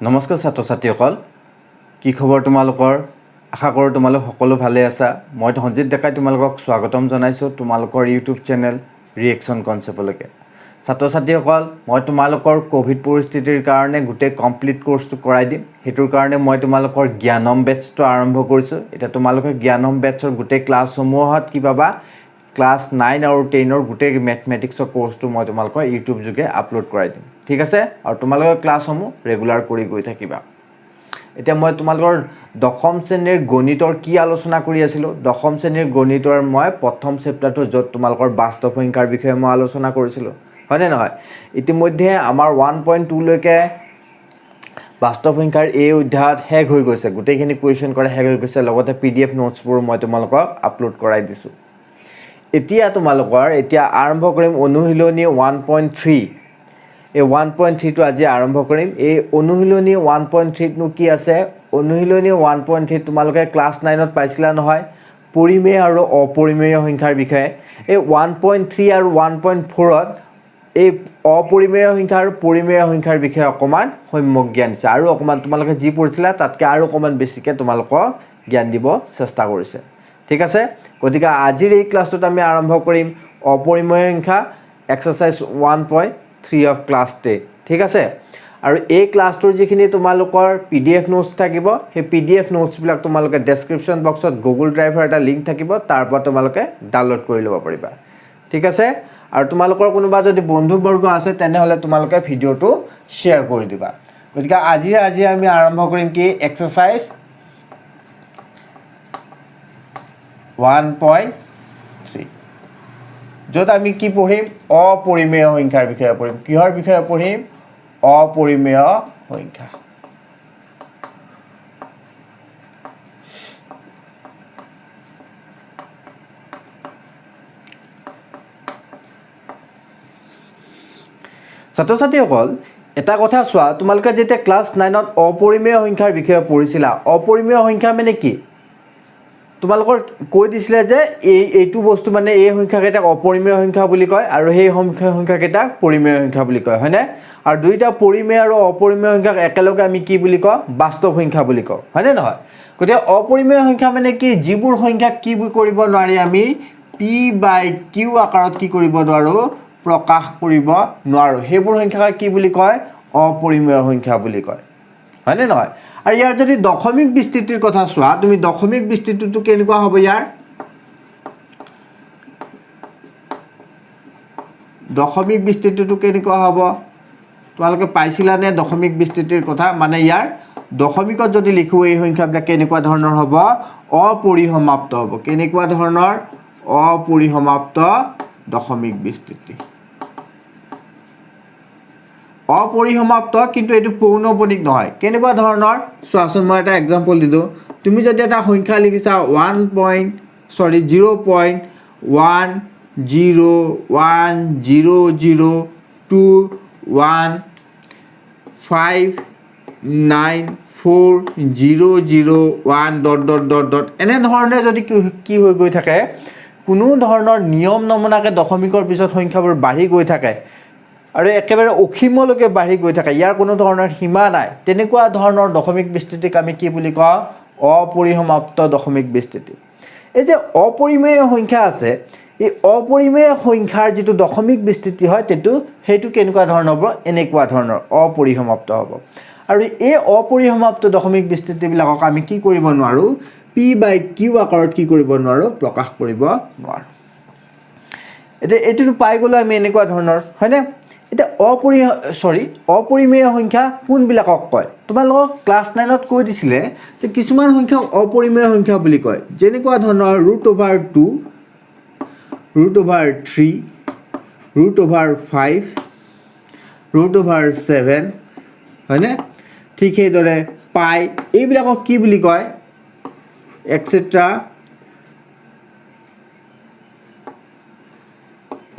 নমস্কাৰ ছাত্ৰ ছাত্ৰীসকল কি খবৰ তোমালোকৰ আশা কৰোঁ তোমালোক সকলো ভালে আছা মই সঞ্জিত ডেকাই তোমালোকক স্বাগতম জনাইছোঁ তোমালোকৰ ইউটিউব চেনেল ৰিএকচন কনচেপ্টলৈকে ছাত্ৰ ছাত্ৰীসকল মই তোমালোকৰ কোভিড পৰিস্থিতিৰ কাৰণে গোটেই কমপ্লিট কোৰ্সটো কৰাই দিম হেতুৰ কাৰণে মই তোমালোকৰ জ্ঞানম বেটছটো আৰম্ভ কৰিছোঁ এটা তোমালোকে জ্ঞানম বেটছৰ গোটেই ক্লাছসমূহত কি পাবা ক্লাছ 9 আৰু 10 ৰ গোটেই ম্যাথমেটিক্সৰ কোৰ্সটো মই তোমালোকৰ ইউটিউব যোগে আপলোড কৰাই দিম ঠিক আছে আৰু তোমালোকৰ ক্লাছসমূহ ৰেগুলাৰ কৰি গৈ থাকিবা এতিয়া মই তোমালোকৰ দশম শ্ৰেণীৰ গণিতৰ কি আলোচনা কৰি আছিলো দশম শ্ৰেণীৰ গণিতৰ মই প্ৰথম চেপ্টাৰটো যত তোমালোকৰ বাস্তৱ সংখ্যাৰ বিষয়ে মই আলোচনা কৰিছিলো হয়নে নহয় ইতিমধ্যে আমাৰ 1.2 লৈকে বাস্তৱ সংখ্যাৰ এই অধ্যায়ত হেগ হৈ গৈছে গোটেইখিনি কোৱেশ্চন কৰা হেগ হৈ গৈছে লগতে পিডিএফ নোটছবোৰ মই তোমালোকক আপলোড কৰাই দিছো এতিয়া তোমালোকৰ এতিয়া আৰম্ভ কৰিম অনুশীলনী 1.3 এই 1.3 টো আজি আৰম্ভ কৰিম এই অনুশীলনী 1.3 নো কি আছে অনুশীলনী 1.3 তোমালোকে ক্লাছ 9 ত পাইছিলা নহয় পৰিমেয় আৰু অপৰিমেয় সংখ্যাৰ বিষয়ে এই 1.3 আৰু 1.4 ত এই অপৰিমেয় সংখ্যা আৰু পৰিমেয় সংখ্যাৰ বিষয়ে অকমান সম্যক জ্ঞান আছে আৰু অকমান তোমালোকে যি পঢ়িছিলা তাতকে আৰু অকমান বেছিকে তোমালোকক জ্ঞান দিব চেষ্টা কৰিছে ঠিক আছে গতিকে আজিৰ এই ক্লাছটোত আমি আৰম্ভ কৰিম অপৰিমেয় সংখ্যা এক্সাৰসাইজ 1.3 অফ ক্লাছ 10 ঠিক আছে আৰু এই ক্লাছটোৰ যিখিনি তোমালোকৰ পিডিএফ নোটছ থাকিব সেই পিডিএফ নোটছ বিলাক তোমালোকে ডেসক্ৰিপচন বক্সত গুগল ড্ৰাইভৰ এটা লিংক থাকিব তাৰ পৰা তোমালোকে ডাউনলোড কৰি ল'ব পাৰিবা ঠিক আছে আৰু তোমালোকৰ কোনোবা যদি বন্ধু বৰ্গ আছে তেনে হলে তোমালোকে ভিডিওটো শেয়াৰ কৰি দিবা গতিকে আজি আমি আৰম্ভ কৰিম কি এক্সাৰসাইজ 1.3 যত আমি কি পঢ়িম অপৰিমেয় সংখ্যাৰ বিষয়ে পঢ়িম কিহৰ বিষয়ে পঢ়িম অপৰিমেয় সংখ্যা ছাত্ৰ ছাত্ৰীসকল এটা কথা চোৱা তোমালোকে যেতিয়া ক্লাছ 9 ত অপৰিমেয় সংখ্যাৰ বিষয়ে পঢ়িছিলা অপৰিমেয় সংখ্যা মানে কি তোমালোকৰ কৈ দিছিলে যে এইটো বস্তু মানে এই সংখ্যাকেইটা অপৰিমেয় সংখ্যা বুলি কয় আৰু সেই সংখ্যাকেইটা পৰিমেয় সংখ্যা বুলি কয় হয়নে আৰু দুইটা পৰিমেয় আৰু অপৰিমেয় সংখ্যাক একেলগে আমি কি বুলি কওঁ বাস্তৱ সংখ্যা বুলি কওঁ হয়নে নহয় গতিকে অপৰিমেয় সংখ্যা মানে কি যিবোৰ সংখ্যাক কি কৰিব নোৱাৰি আমি p/q আকাৰত কি কৰিব নোৱাৰো প্ৰকাশ কৰিব নোৱাৰো সেইবোৰ সংখ্যাক কি বুলি কয় অপৰিমেয় সংখ্যা বুলি কয় হয়নে নহয় আৰু ইয়াৰ যদি দশমিক বিস্তৃতিৰ কথা চোৱা তুমি দশমিক বিস্তৃতিটো কেনেকুৱা হ'ব ইয়াৰ দশমিক বিস্তৃতিটো কেনেকুৱা হ'ব তোমালোকে পাইছিলা নে দশমিক বিস্তৃতিৰ কথা মানে ইয়াৰ দশমিকত যদি লিখো এই সংখ্যাবিলাক কেনেকুৱা ধৰণৰ হ'ব অপৰিসমাপ্ত হ'ব কেনেকুৱা ধৰণৰ অপৰিসমাপ্ত দশমিক বিস্তৃতি অপৰিসমাপ্ত কিন্তু এটো পৌনঃপুনিক নহয় কেনেকুৱা ধৰণৰ চোৱাচোন মই এটা एग्जांपल দিদো তুমি যদি এটা সংখ্যা লিখিছা 1.0101021094001 এনে ধৰণে যদি কি হৈ গৈ থাকে কোনো ধৰণৰ নিয়ম নমনাকে দশমিকৰ পিছত সংখ্যাবোৰ বাঢ়ি গৈ থাকে আৰু একেবাৰে অসীমলৈকে বাঢ়ি গৈ থাকে ইয়াৰ কোনো ধৰণৰ সীমা নাই তেনেকুৱা ধৰণৰ দশমিক বিস্তৃতিক আমি কি বুলি কওঁ অপৰিসমাপ্ত দশমিক বিস্তৃতি এই যে অপৰিমেয় সংখ্যা আছে এই অপৰিমেয় সংখ্যাৰ যেটো দশমিক বিস্তৃতি হয় হেতু কেনেকুৱা ধৰণৰ হ'ব এনেকুৱা ধৰণৰ অপৰিসমাপ্ত হ'ব আৰু এই অপৰিসমাপ্ত দশমিক বিস্তৃতিবিলাকক আমি কি কৰিব নোৱাৰো p/q আকাৰত কি কৰিব নোৱাৰো প্ৰকাশ কৰিব নোৱাৰো এটো পাই গলো আমি এনেকুৱা ধৰণৰ হয়নে এটা অপৰিমেয় সংখ্যা কোনবিলাকক কয় তোমালোকক ক্লাছ 9 ত কৈ দিছিলে যে কিছুমান সংখ্যা অপৰিমেয় সংখ্যা বুলি কয় যেনেকুৱা ধৰণৰ √2 √3 √5 √7 হয়নে ঠিক সেইদৰে পাই এইবিলাকক কি বুলি কয় এটসেট্ৰা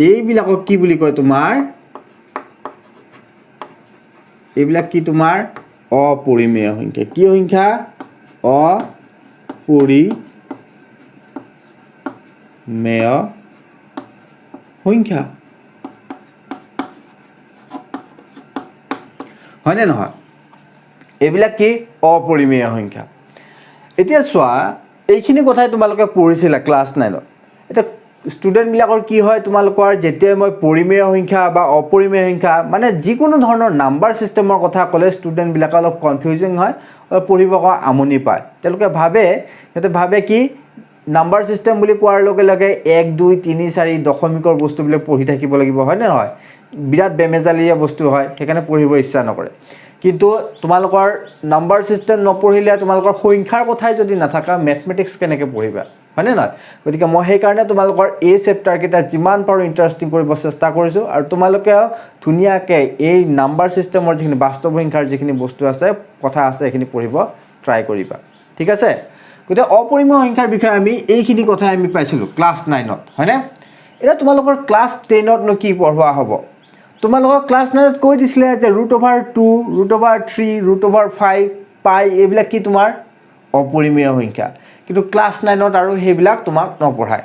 এইবিলাকক কি বুলি কয় তোমাৰ এইবিলাক কি তোমাৰ অপৰিমেয় সংখ্যা কি সংখ্যা অপৰিমেয় সংখ্যা হয়নে নহয় এইবিলাক কি অপৰিমেয় সংখ্যা এতিয়া চোৱা এইখিনি কথাই তোমালোকে পঢ়িছিলা ক্লাছ 9ত এটা ষ্টুডেণ্টবিলাকৰ কি হয় তোমালোকৰ যেতিয়া মই পৰিমেয় সংখ্যা বা অপৰিমেয় সংখ্যা মানে যিকোনো ধৰণৰ নাম্বাৰ সিস্টেমৰ কথা ক'লে ষ্টুডেণ্টবিলাক অলপ কনফিউজিং হয় পঢ়িব আমনি পায় তেওঁলোকে ভাবে কি নাম্বাৰ সিস্টেম বুলি কোৱাৰ লগে লগে 1 2 3 4 দশমিকৰ বস্তুবিলাক পঢ়ি থাকিব লাগিব হয় নে নহয় বিৰাট বেমেজালিয়া বস্তু হয় সেইকাৰণে পঢ়িব ইচ্ছা নকৰে কিন্তু তোমালোকৰ নাম্বাৰ সিস্টেম নপঢ়িলে তোমালোকৰ সংখ্যাৰ কথাই যদি নাথাকা ম্যাথমেটিক্স কেনেকৈ পঢ়িবা হয় নে নহয় গতিকে মই সেই কাৰণে তোমালোকৰ এই চেপ্টাৰ কেইটা যিমান পাৰো ইন্টাৰেষ্টিং কৰিব চেষ্টা কৰিছো আৰু তোমালোকে ধুনিয়াকে এই নাম্বাৰ সিস্টেমৰ যিখিনি বাস্তৱ সংখ্যাৰ যিখিনি বস্তু আছে কথা আছে এইখিনি পঢ়িব ট্ৰাই কৰিবা ঠিক আছে গতিকে অপৰিমেয় সংখ্যাৰ বিষয়ে আমি এইখিনি কথা আমি পাইছিলো ক্লাছ 9ত হয়নে এটা তোমালোকৰ ক্লাছ 10ত নো কি পঢ়োৱা হ'ব তোমালোকৰ ক্লাছ 9ত কৈ দিছিলে যে √2 √3 √5 পাই এইবিলাক কি তোমাৰ অপৰিমেয় সংখ্যা কিন্তু ক্লাছ 9ত আৰু সেইবিলাক তোমাক নপঢ়ায়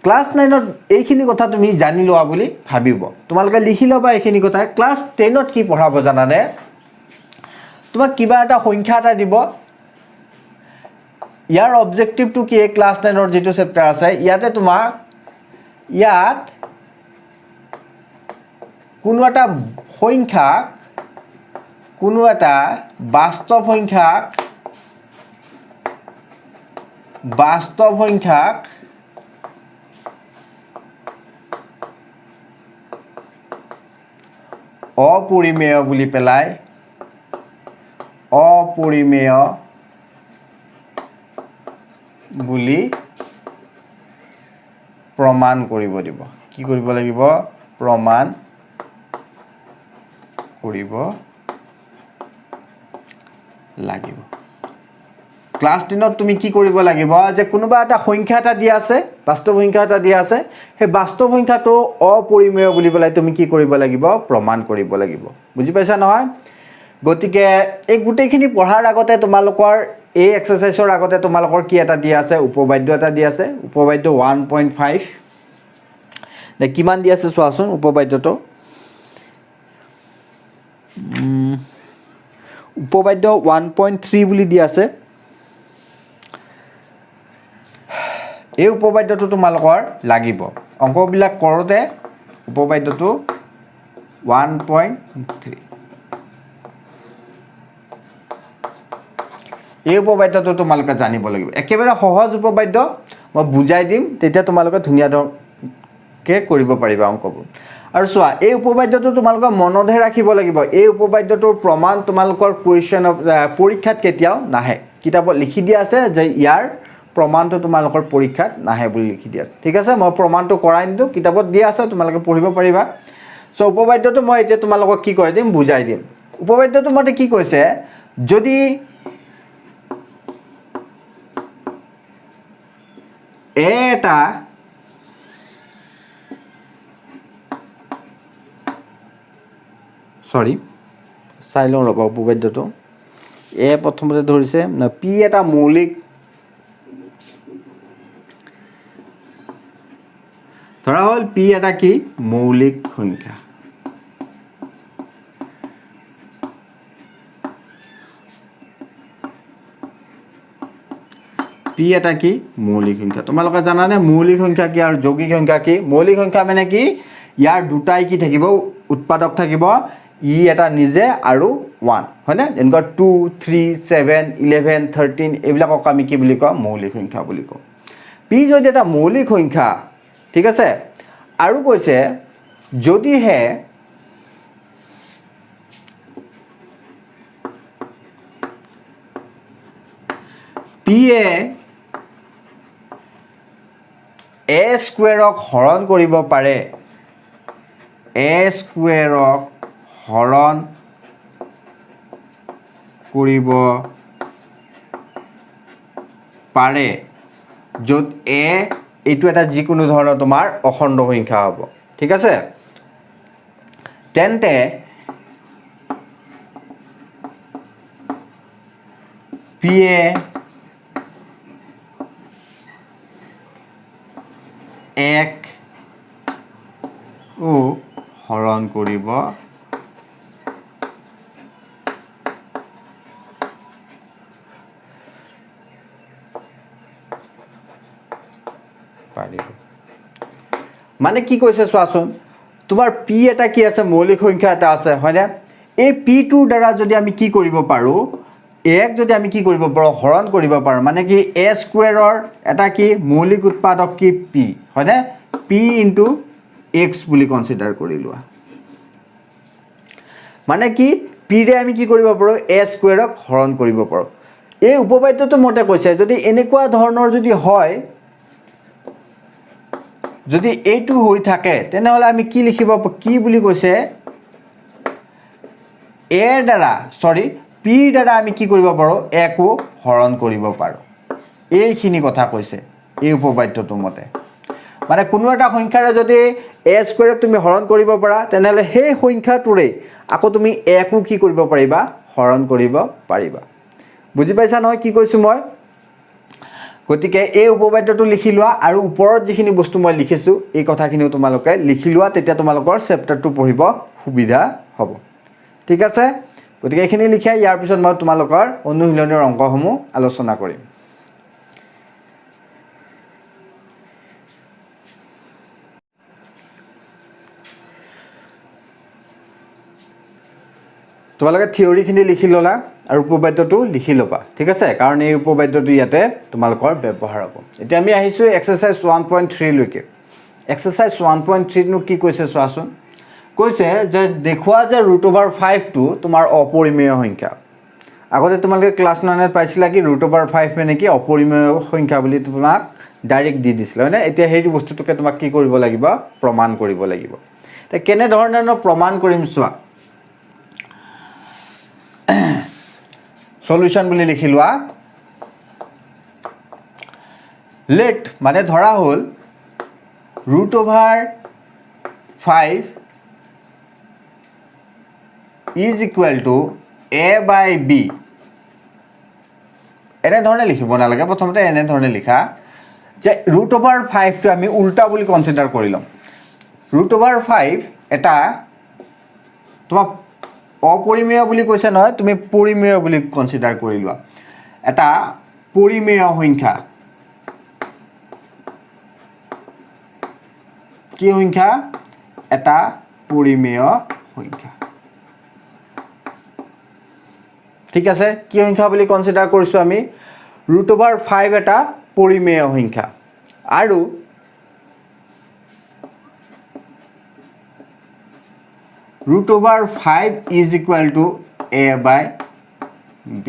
ক্লাছ 9ত এইখিনি কথা তুমি জানি লোৱা বুলি ভাবিব তোমালোকে লিখি লবা এইখিনি কথা ক্লাছ 10ত কি পঢ়াব জানানে তোমাক কিবা এটা সংখ্যা এটা দিব ইয়াৰ অবজেক্টিভটো কি ক্লাছ 9ৰ যেটো চেপ্টাৰ আছে ইয়াতে তোমাক ইয়াত কোনো এটা সংখ্যাক কোনো এটা বাস্তৱ সংখ্যাক অপৰিমেয় বুলি পেলাই অপৰিমেয় বুলি প্ৰমাণ কৰিব দিব কি কৰিব লাগিব প্ৰমাণ কৰিব লাগিব ক্লাছ 10ত তুমি কি কৰিব লাগিব যে কোনোবা এটা সংখ্যা এটা দিয়া আছে বাস্তৱ সংখ্যা এটা দিয়া আছে সেই বাস্তৱ সংখ্যাটো অপৰিমেয় বুলি পেলাই তুমি কি কৰিব লাগিব প্ৰমাণ কৰিব লাগিব বুজি পাইছা নহয় গতিকে এই গুটেইখিনি পঢ়াৰ আগতে তোমালোকৰ এই এক্সাৰসাইজৰ আগতে তোমালোকৰ কি এটা দিয়া আছে উপবাদ্য এটা দিয়া আছে উপবাদ্য 1.5 নে কিমান দিয়া আছে চোৱাচোন উপবাদ্যটো উপবাদ্য 1.3 বুলি দিয়া আছে এই উপবাদ্যটো তোমালোকৰ লাগিব অংকবিলাক কৰোতে উপবাদ্যটো 1.3 এই উপবাদ্যটো তোমালোকে জানিব লাগিব একেবাৰে সহজ উপবাদ্য মই বুজাই দিম তেতিয়া তোমালোকে ধুনিয়া ধৰণকে কৰিব পাৰিবা অংকবোৰ আৰু চোৱা এই উপবাদ্যটো তোমালোকে মনতহে ৰাখিব লাগিব এই উপবাদ্যটোৰ প্ৰমাণ তোমালোকৰ কোৱেশ্চন পৰীক্ষাত কেতিয়াও নাহে কিতাপত লিখি দিয়া আছে যে ইয়াৰ প্ৰমাণটো তোমালোকৰ পৰীক্ষাত নাহে বুলি লিখি দিয়া আছে ঠিক আছে মই প্ৰমাণটো কৰাই নিদো কিতাপত দিয়া আছে তোমালোকে পঢ়িব পাৰিবা সো উপবাদ্যটো মই এতিয়া তোমালোকক কি কৰি দিম বুজাই দিম উপবাদ্যটো মতে কি কৈছে যদি এটা সৰি চাইলং ৰবা উপবাদ্যটো এ প্ৰথমতে ধৰিছে পি এটা মৌলিক ধৰা হল পি এটা কি মৌলিক সংখ্যা পি এটা কি মৌলিক সংখ্যা তোমালোকে জানানে মৌলিক সংখ্যা কি আৰু যৌগিক সংখ্যা কি মৌলিক সংখ্যা মানে কি ইয়াৰ দুটাই কি থাকিব উৎপাদক থাকিব ই এটা নিজে আৰু 1 হয়নে যেনেকৈ 2 3 7 11 13 এইবিলাকক আমি কি বুলি কওঁ মৌলিক সংখ্যা বুলি কওঁ পি যদি এটা মৌলিক সংখ্যা ঠিক আছে আৰু কৈছে যদিহে পি এ স্কোৱাৰক হৰণ কৰিব পাৰে এ স্কোৱাৰক হৰণ কৰিব পাৰে য'ত এ এইটো এটা যিকোনো ধৰণৰ তোমাৰ অখণ্ড সংখ্যা হ'ব ঠিক আছে তেন্তে পি এ এক ও হৰণ কৰিব মানে কি কৈছে চোৱাচোন তোমাৰ p এটা কি আছে মৌলিক সংখ্যা এটা আছে হয়নে এই p2 দ্বাৰা যদি আমি কি কৰিব পাৰো এক যদি আমি কি কৰিব পাৰো হৰণ কৰিব পাৰো মানে কি a স্কয়াৰৰ এটা কি মৌলিক উৎপাদক কি p হয়নে p * x বুলি কনসিডাৰ কৰি লোৱা মানে কি p ৰে আমি কি কৰিব পাৰো a স্কয়াৰক হৰণ কৰিব পাৰো এই উপপাদ্যটো মতে কৈছে যদি এনেকুৱা ধৰণৰ যদি হয় যদি এইটো হৈ থাকে তেনেহলে আমি কি লিখিব কি বুলি কৈছে a দ্বাৰা সৰি p দ্বাৰা আমি কি কৰিব পাৰো a কো হৰণ কৰিব পাৰো এইখিনি কথা কৈছে এই উপপাদ্যটো মতে মানে কোনো এটা সংখ্যাৰে যদি a স্কয়াৰক তুমি হৰণ কৰিব পাৰা তেনেহলে সেই সংখ্যাটোৰে আকৌ তুমি a কো কি কৰিব পাৰিবা হৰণ কৰিব পাৰিবা বুজি পাইছা নহয় কি কৈছো মই গতিকে এই উপপাদ্যটো লিখি লোৱা আৰু ওপৰত যিখিনি বস্তু মই লিখিছো এই কথাখিনিও তোমালোকে লিখি লোৱা তেতিয়া তোমালোকৰ চেপ্টাৰটো পঢ়িব সুবিধা হ'ব ঠিক আছে গতিকে এইখিনি লিখা ইয়াৰ পিছত মই তোমালোকৰ অনুশীলনৰ অংকসমূহ আলোচনা কৰিম তোমালোকে থিওৰিখিনি লিখি ললা আৰু উপপাদ্যটো লিখি লবা ঠিক আছে কাৰণ এই উপপাদ্যটো ইয়াতে তোমালোকৰ ব্যৱহাৰ হ'ব এতিয়া আমি আহিছো এক্সাৰসাইজ 1.3 লৈকে এক্সাৰসাইজ 1.3 নো কি কৈছে চোৱাচোন কৈছে যে দেখুৱা যে √5 টো তোমাৰ অপৰিমেয় সংখ্যা আগতে তোমালোকে ক্লাস 9 ত পাইছিলা কি √5 মানে কি অপৰিমেয় সংখ্যা বুলি তোমাক ডাইৰেক্ট দি দিছিল হয় না এতিয়া হেই বস্তুটোকে তোমাক কি কৰিব লাগিব প্ৰমাণ কৰিব লাগিব তে কেনে ধৰণৰ প্ৰমাণ কৰিম চোৱা সলিউশন বুলি লিখি লোৱা লেট মানে ধৰা হল √5 is equal to a by b এনে ধৰণে লিখিব নালাগে প্ৰথমতে এনে ধৰণে লিখা যে √5 টো আমি উল্টা বুলি কনসিডাৰ কৰি লম √5 এটা তোমাক অপৰিমেয় বুলি কৈছে নহয় তুমি পৰিমেয় বুলি কনসিডাৰ কৰি লোৱা এটা পৰিমেয় সংখ্যা কি সংখ্যা এটা পৰিমেয় সংখ্যা ঠিক আছে কি সংখ্যা বুলি কনসিডাৰ কৰিছো আমি √5 এটা পৰিমেয় সংখ্যা আৰু √5 is equal to a by b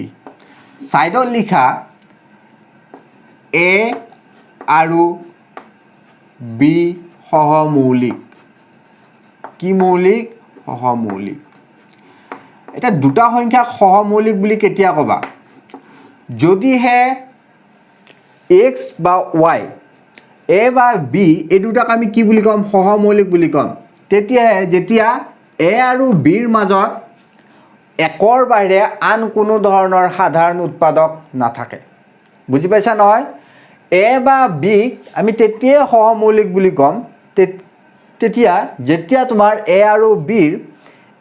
সাইডত লিখা a আৰু b সহমৌলিক কি মৌলিক সহমৌলিক এটা দুটা সংখ্যা সহমৌলিক বুলি কেতিয়া কবা যদি হে x বা y a বা b এই দুটাক আমি কি বুলি কম সহমৌলিক বুলি কম তেতিয়া যেতিয়া a আৰু b ৰ মাজত একৰ বাহিৰে আন কোনো ধৰণৰ সাধাৰণ উৎপাদক নাথাকে বুজি পাইছা নহয় a বা b আমি তেতিয়া সহমৌলিক বুলি কম তেতিয়া যেতিয়া তোমাৰ a আৰু b ৰ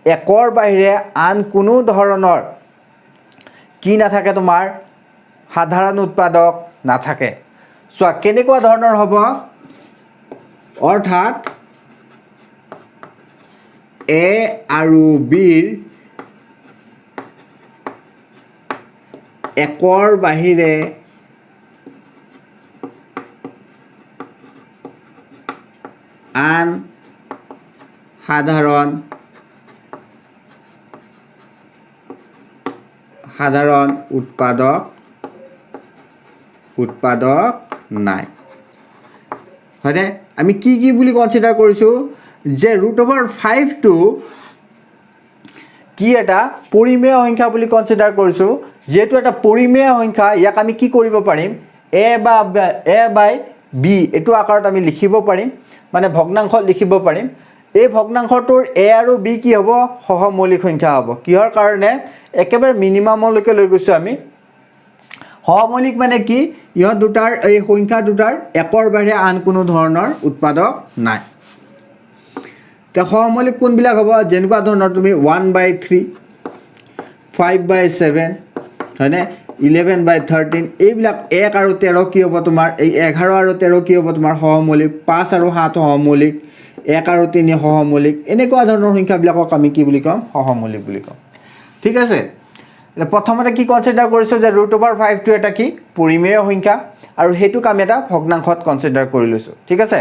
একৰ বাহিৰে আন কোনো ধৰণৰ কি নাথাকে তোমাৰ সাধাৰণ উৎপাদক নাথাকে সো কেনেকুৱা ধৰণৰ হ'ব অৰ্থাৎ a আৰু b ৰ একৰ বাহিৰে আন সাধাৰণ উৎপাদক নাই হয়নে আমি কি কি বুলি কনসিডাৰ কৰিছো যে √5 টো কি এটা পৰিমেয় সংখ্যা বুলি কনসিডাৰ কৰিছো যেটো এটা পৰিমেয় সংখ্যা ইয়াক আমি কি কৰিব পাৰিম a by b এটো আকাৰত আমি লিখিব পাৰিম মানে ভগ্নাংশ লিখিব পাৰিম এই ভগ্নাংশটোৰ a আৰু b কি হ'ব সহমৌলিক সংখ্যা হ'ব কিহৰ কাৰণে একেবাৰে মিনিমামলৈকে লৈ গৈছো আমি সহমৌলিক মানে কি ইহ দুটাৰ এই সংখ্যা দুটাৰ একৰ বাহিৰে আন কোনো ধৰণৰ উৎপাদক নাই তে সহমৌলিক কোনবিলাক হ'ব যেনেকুৱা ধৰণৰ তুমি 1/3 5/7 হয়নে 11/13 এইবিলাক 1 আৰু 13 কি হ'ব তোমাৰ এই 11 আৰু 13 কি হ'ব তোমাৰ সহমৌলিক 5 আৰু 7 সহমৌলিক 1 আৰু 3 সহমৌলিক এনেকুৱা ধৰণৰ সংখ্যাবিলাকক আমি কি বুলি কম সহমৌলিক বুলি কম ঠিক আছে প্ৰথমতে কি কনসিডাৰ কৰিছো যে √5 টো এটা কি পৰিমেয় সংখ্যা আৰু হেতুক আমি এটা ভগ্নাংশত কনসিডাৰ কৰি লৈছো ঠিক আছে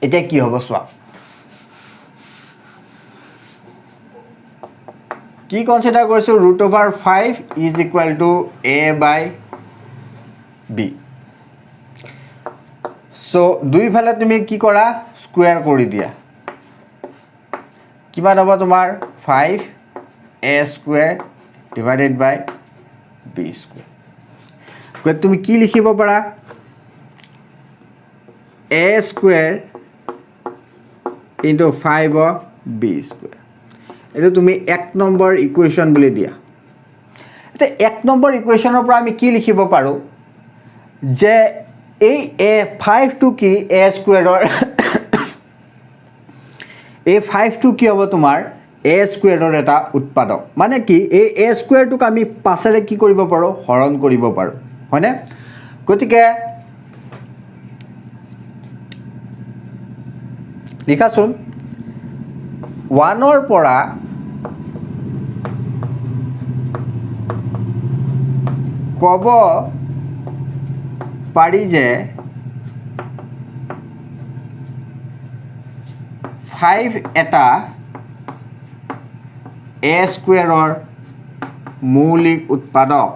এতিয়া কি হ'ব চোৱা কি কনসিডাৰ কৰিছো √5 is equal to a/b so দুইফালে তুমি কি কৰা স্কয়াৰ কৰি দিয়া কিমান হ'ব তোমাৰ 5a² divided by b². গৈ তুমি কি লিখিব পাৰা a² into 5b². এটো তুমি 1 নম্বৰ ইকুৱেশ্যন বুলি দিয়া এতে 1 নম্বৰ ইকুৱেশ্যনৰ পৰা আমি কি লিখিব পাৰো যে এই a5 টো কি a² ৰ a5 টো কি হ'ব তোমাৰ a² ৰ এটা উৎপাদক মানে কি এই a² টোক আমি 5 ৰে কি কৰিব পাৰো হৰণ কৰিব পাৰো হয়নে গতিকে লিখাছোন 1 ৰ পৰা কব পাৰি যে 5 এটা a² ৰ মৌলিক উৎপাদক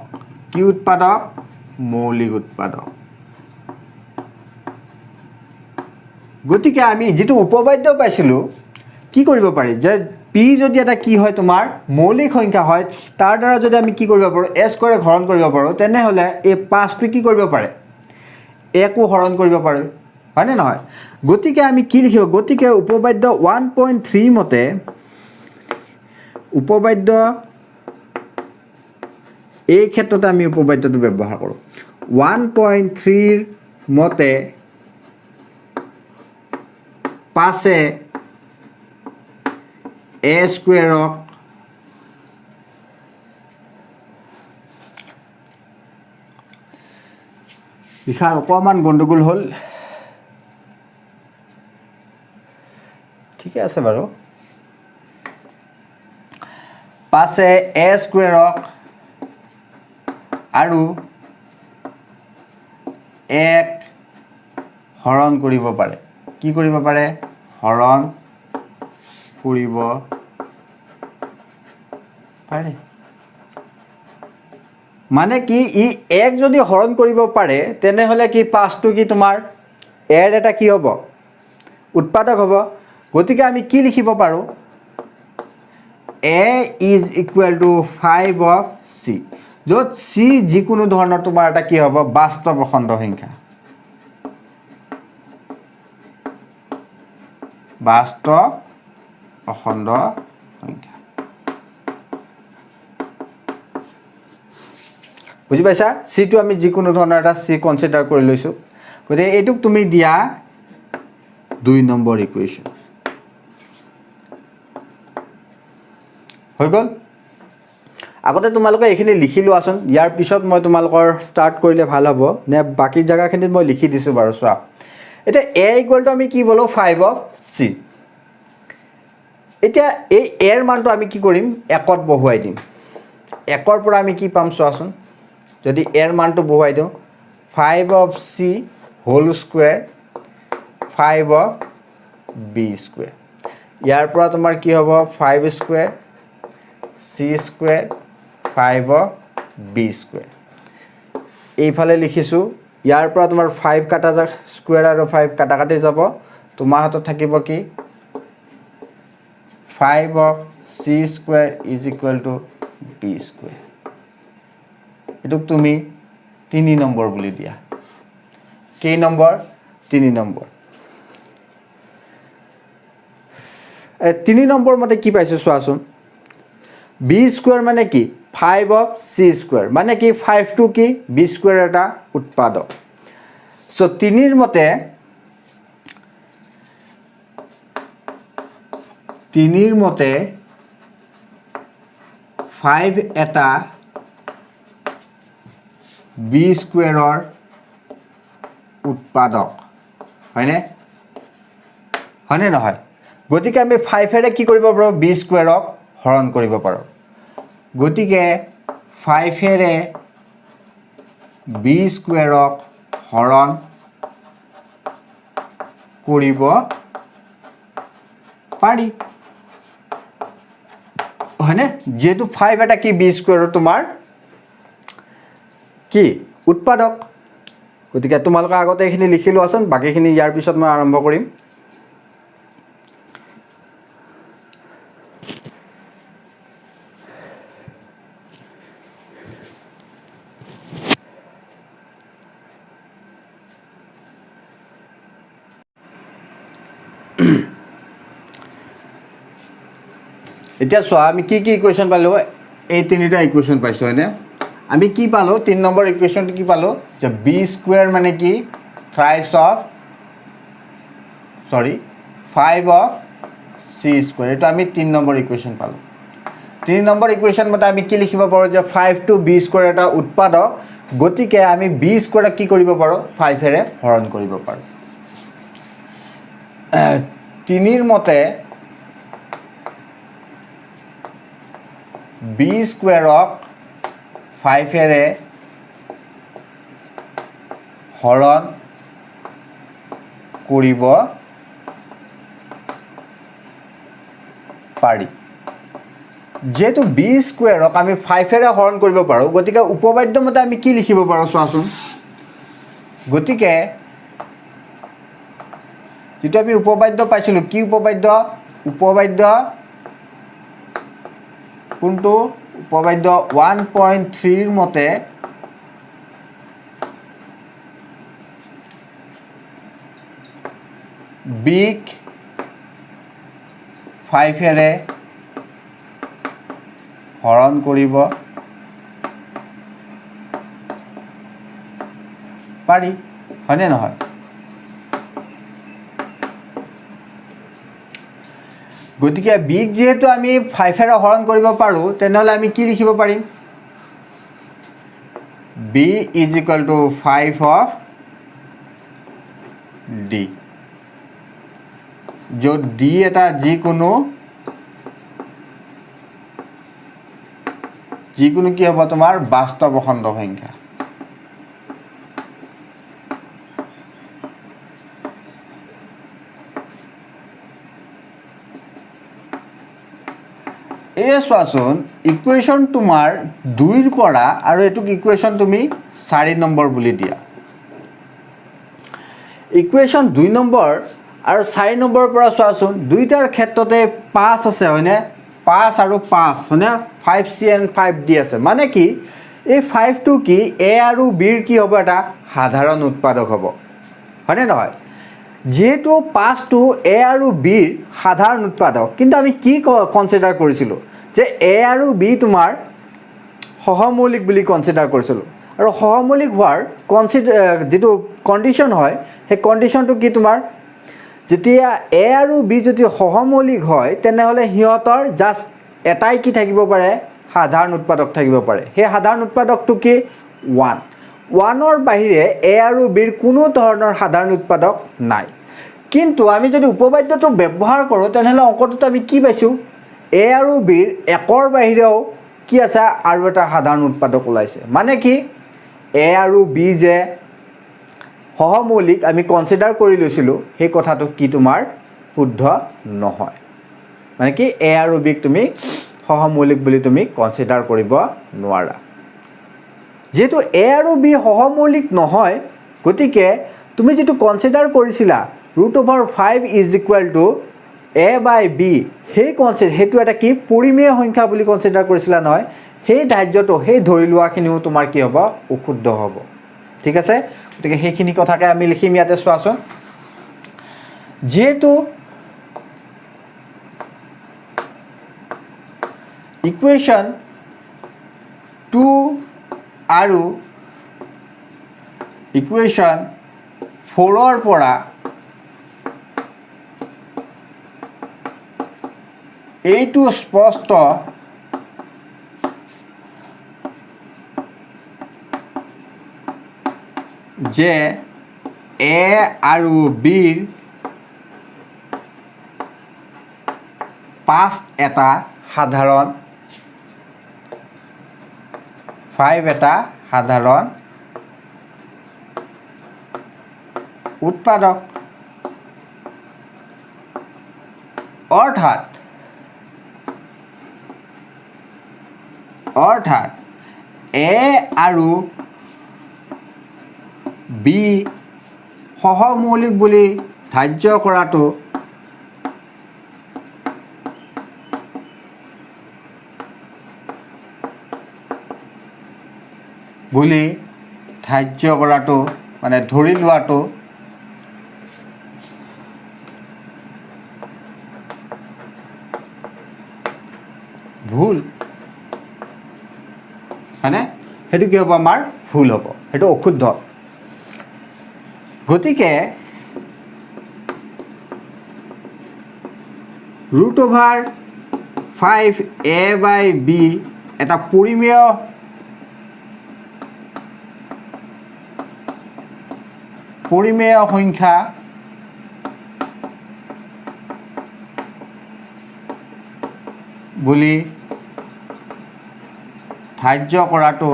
কি উৎপাদক মৌলিক উৎপাদক গতিকে আমি যেটো উপবাদ্য পাইছিলো কি কৰিব পাৰি যে p যদি এটা কি হয় তোমাৰ মৌলিক সংখ্যা হয় তাৰ দ্বাৰা যদি আমি কি কৰিব পাৰো a² হৰণ কৰিব পাৰো তেনে হলে এই 5 টো কি কৰিব পাৰে a কো হৰণ কৰিব পাৰে হয় নে নহয় গতিকে আমি কি লিখিব গতিকে উপবাদ্য 1.3 মতে উপবাদ্য এই ক্ষেত্ৰতে আমি উপবাদ্যটো ব্যৱহাৰ কৰো 1.3 ৰ মতে পাছে a² ক লিখা অকমান গণ্ডগোল হল ঠিক আছে বাৰু পাছে a² ক আৰু 1 হৰণ কৰিব পাৰে কি কৰিব পাৰে হৰণ কৰিব পাৰে মানে কি ই 1 যদি হৰণ কৰিব পাৰে তেনে হলে কি 5 টো কি তোমাৰ এৰ এটা কি হ'ব উৎপাদক হ'ব গতিকে আমি কি লিখিব পাৰো a is equal to 5 of c যত c যিকোনো ধৰণৰ তোমাৰ এটা কি হ'ব বাস্তৱ অখণ্ড সংখ্যা বাস্তৱ অখণ্ড সংখ্যা বুজি পাইছা c টো আমি যিকোনো ধৰণৰ এটা c কনসিডাৰ কৰি লৈছো গতিকে এটুক তুমি দিয়া 2 নম্বৰ ইকুৱেশ্যন হৈ গল আগতে তোমালোকে এখিনি লিখি লোৱাছন ইয়াৰ পিছত মই তোমালোকৰ স্টাৰ্ট কৰিলে ভাল হ'ব নে বাকি জায়গাখিনিত মই লিখি দিছো বাৰু চোৱা এটা a = আমি কি বলো 5 of c এটা এই এৰ মানটো আমি কি কৰিম 1 ত বহুৱাই দিম 1 ৰ পৰা আমি কি পাম চোৱাছন যদি এৰ মানটো বহুৱাই দিও 5 of c whole square 5 of b² ইয়াৰ পৰা তোমাৰ কি হ'ব 5² c² 5 of b² এইফালে লিখিছো ইয়াৰ পৰা তোমাৰ 5 কাটা যায় স্কয়াৰ আৰু 5 কাটা কাটি যাব তোমাৰ হাতত থাকিব কি 5 of c² is equal to b². এটুক তুমি 3 নম্বৰ বুলি দিয়া কেই নম্বৰ 3 নম্বৰ 3 নম্বৰ মতে কি পাইছো চোৱাচোন b² মানে কি 5 of c² মানে কি 5 টো কি b² এটা উৎপাদক সো 3 ৰ মতে 5 এটা b² ৰ উৎপাদক হয়নে হয়নে নহয় গতিকে আমি 5 এৰে কি কৰিব পাৰো b স্কয়াৰক হৰণ কৰিব পাৰো গতিকে 5 এৰে b স্কয়াৰক হৰণ কৰিব পাৰি হয়নে যেহেতু 5 এটা কি b স্কয়াৰৰ তোমাৰ কি উৎপাদক গতিকে তোমালোক আগতে এখিনি লিখিলো আছন বাকিখিনি ইয়াৰ পিছত মই আৰম্ভ কৰিম এতিয়া চোৱা আমি কি কি ইকুৱেশ্যন পালো এই তিনিটা ইকুৱেশ্যন পাইছো হয়নে আমি কি পালো 3 নম্বৰ ইকুৱেশ্যনটো কি পালো যে b স্কয়াৰ মানে কি থ্ৰাইস অফ 5 অফ c স্কয়াৰ এটা আমি 3 নম্বৰ ইকুৱেশ্যন পালো 3 নম্বৰ ইকুৱেশ্যন মতে আমি কি লিখিব পাৰো যে 5 টু b স্কয়াৰ এটা উৎপাদক গতিকে আমি b স্কয়াৰ কি কৰিব পাৰো 5 এৰে হৰণ কৰিব পাৰো 3 ৰ মতে b স্কয়াৰক 5 এৰে হৰণ কৰিব পাৰি যেহেতু b স্কয়াৰক আমি 5 এৰে হৰণ কৰিব পাৰো গতিকে উপবাদ্য মতে আমি কি লিখিব পাৰো চোৱাচোন গতিকে যেটা আমি উপবাদ্য পাইছিলো কি উপবাদ্য কোনটো উপবাদ্য 1.3 ৰ মতে বিগ 5 এৰে হৰণ কৰিব পাৰি হয়নে নহয় গতিকে বিগ যেহেতু আমি 5 এৰে হৰণ কৰিব পাৰো তেনেহলে আমি কি লিখিব পাৰিম b = 5 of d য'ত d এটা যিকোনো কি হ'ব তোমাৰ বাস্তৱ অখণ্ড সংখ্যা এই চোৱাচোন ইকুৱেশ্যন তোমাৰ 2 ৰ পৰা আৰু এটুক ইকুৱেশ্যন তুমি 4 নম্বৰ বুলি দিয়া ইকুৱেশ্যন 2 নম্বৰ আৰু 4 নম্বৰৰ পৰা চোৱাচোন দুইটাৰ ক্ষেত্ৰতে 5 আছে হয়নে 5 আৰু 5 হয়নে 5c and 5d আছে মানে কি এই 5 টো কি a আৰু b ৰ কি হ'ব এটা সাধাৰণ উৎপাদক হ'ব হয়নে নহয় যেহেতু 5 টো a আৰু b ৰ সাধাৰণ উৎপাদক কিন্তু আমি কি কনসিডাৰ কৰিছিলো যে a আৰু b তোমাৰ সহমৌলিক বুলি কনসিডাৰ কৰিছিলো আৰু সহমৌলিক হোৱাৰ যেটো কন্ডিশন হয় সেই কন্ডিশনটো কি তোমাৰ যেতিয়া a আৰু b যদি সহমৌলিক হয় তেনেহলে হিয়তৰ জাস্ট এটাই কি থাকিব পাৰে সাধাৰণ উৎপাদক থাকিব পাৰে সেই সাধাৰণ উৎপাদকটো কি 1 ৰ বাহিৰে a আৰু b ৰ কোনো ধৰণৰ সাধাৰণ উৎপাদক নাই কিন্তু আমি যদি উপবাদ্যটো ব্যৱহাৰ কৰো তেনেহলে অংকটোত আমি কি পাইছো a আৰু b ৰ একৰ বাহিৰেও কি আছে আৰু এটা সাধাৰণ উৎপাদক ওলাইছে মানে কি a আৰু b যে সহমৌলিক আমি কনসিডাৰ কৰি লৈছিলো সেই কথাটো কি তোমাৰ শুদ্ধ নহয় মানে কি a আৰু b ক তুমি সহমৌলিক বুলি তুমি কনসিডাৰ কৰিব নোৱাৰা যেহেতু a আৰু b সহমৌলিক নহয় গতিকে তুমি যেটো কনসিডাৰ কৰিছিলা √5 = a / b সেই কনসিডাৰ হেতু এটা কি পৰিমেয় সংখ্যা বুলি কনসিডাৰ কৰিছিলা নহয় সেই ধাৰ্যটো সেই ধৰি লোৱাখিনিও তোমাৰ কি হ'ব অশুদ্ধ হ'ব ঠিক আছে গতিকে সেইখিনি কথাকে আমি লিখিম ইয়াতে চোৱাচোন যেহেতু ইকুৱেশ্যন 2 আৰু ইকুৱেশ্যন 4 ৰ পৰা এইটো স্পষ্ট যে a আৰু b ৰ 5 এটা সাধাৰণ 5 এটা সাধাৰণ উৎপাদক অৰ্থাৎ A আৰু B সহমৌলিক বুলি ধাৰ্য কৰাটো মানে ধৰি লোৱাটো ভুল হয়নে সেইটো কি হ'ব আমাৰ ভুল হ'ব সেইটো অশুদ্ধ গতিকে √5a/b এটা পৰিমেয় সংখ্যা বুলি ধাৰ্য কৰাটো